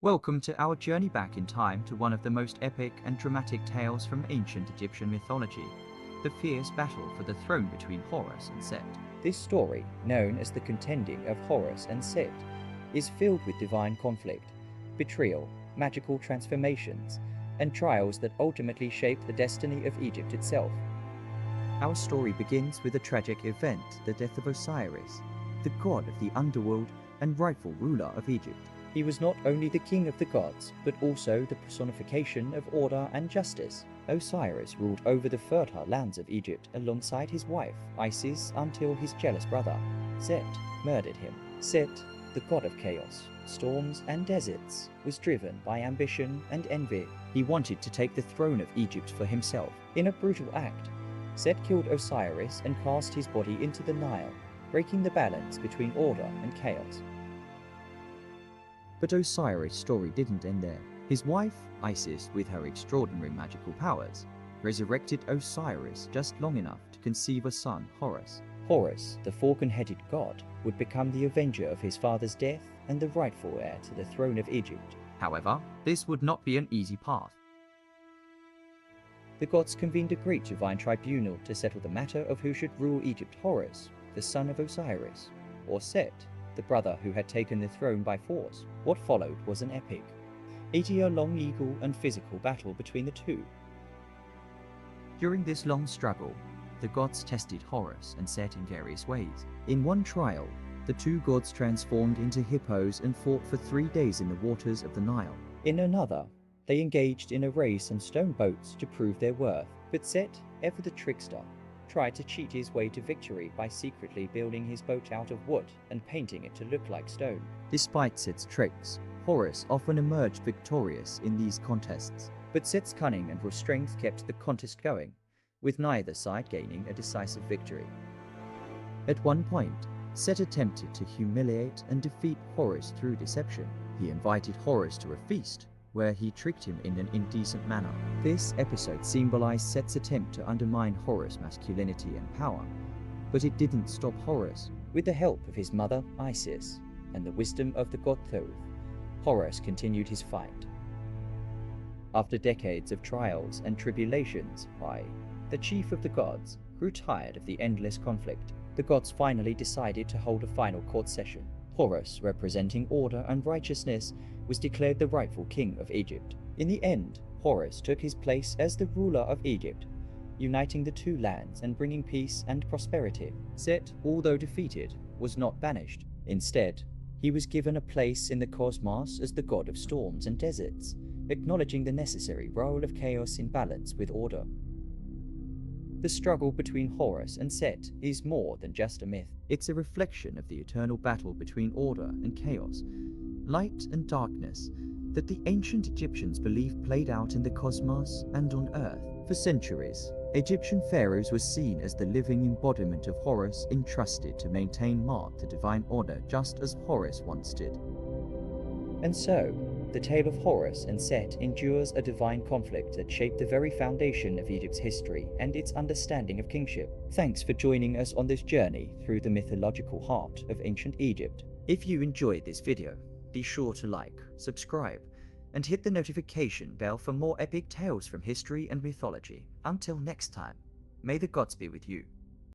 Welcome to our journey back in time to one of the most epic and dramatic tales from ancient Egyptian mythology, the fierce battle for the throne between Horus and Set. This story, known as the contending of Horus and Set, is filled with divine conflict, betrayal, magical transformations, and trials that ultimately shape the destiny of Egypt itself. Our story begins with a tragic event, the death of Osiris, the god of the underworld and rightful ruler of Egypt. He was not only the king of the gods, but also the personification of order and justice. Osiris ruled over the fertile lands of Egypt alongside his wife, Isis, until his jealous brother, Set, murdered him. Set, the god of chaos, storms and deserts, was driven by ambition and envy. He wanted to take the throne of Egypt for himself. In a brutal act, Set killed Osiris and cast his body into the Nile, breaking the balance between order and chaos. But Osiris' story didn't end there. His wife, Isis, with her extraordinary magical powers, resurrected Osiris just long enough to conceive a son, Horus. Horus, the falcon-headed god, would become the avenger of his father's death and the rightful heir to the throne of Egypt. However, this would not be an easy path. The gods convened a great divine tribunal to settle the matter of who should rule Egypt: Horus, the son of Osiris, or Set, the brother who had taken the throne by force. What followed was an epic, 80-year-long legal and physical battle between the two. During this long struggle, the gods tested Horus and Set in various ways. In one trial, the two gods transformed into hippos and fought for 3 days in the waters of the Nile. In another, they engaged in a race on stone boats to prove their worth, but Set, ever the trickster, tried to cheat his way to victory by secretly building his boat out of wood and painting it to look like stone. Despite Set's tricks, Horus often emerged victorious in these contests, but Set's cunning and restraint kept the contest going, with neither side gaining a decisive victory. At one point, Set attempted to humiliate and defeat Horus through deception. He invited Horus to a feast, where he tricked him in an indecent manner. This episode symbolized Set's attempt to undermine Horus' masculinity and power, but it didn't stop Horus. With the help of his mother, Isis, and the wisdom of the god Thoth, Horus continued his fight. After decades of trials and tribulations, the chief of the gods, grew tired of the endless conflict. The gods finally decided to hold a final court session. Horus, representing order and righteousness, was declared the rightful king of Egypt. In the end, Horus took his place as the ruler of Egypt, uniting the two lands and bringing peace and prosperity. Set, although defeated, was not banished. Instead, he was given a place in the cosmos as the god of storms and deserts, acknowledging the necessary role of chaos in balance with order. The struggle between Horus and Set is more than just a myth. It's a reflection of the eternal battle between order and chaos, light and darkness, that the ancient Egyptians believed played out in the cosmos and on Earth. For centuries, Egyptian pharaohs were seen as the living embodiment of Horus, entrusted to maintain the divine order just as Horus once did. And so, the tale of Horus and Set endures a divine conflict that shaped the very foundation of Egypt's history and its understanding of kingship. Thanks for joining us on this journey through the mythological heart of ancient Egypt. If you enjoyed this video, be sure to like, subscribe, and hit the notification bell for more epic tales from history and mythology. Until next time, may the gods be with you.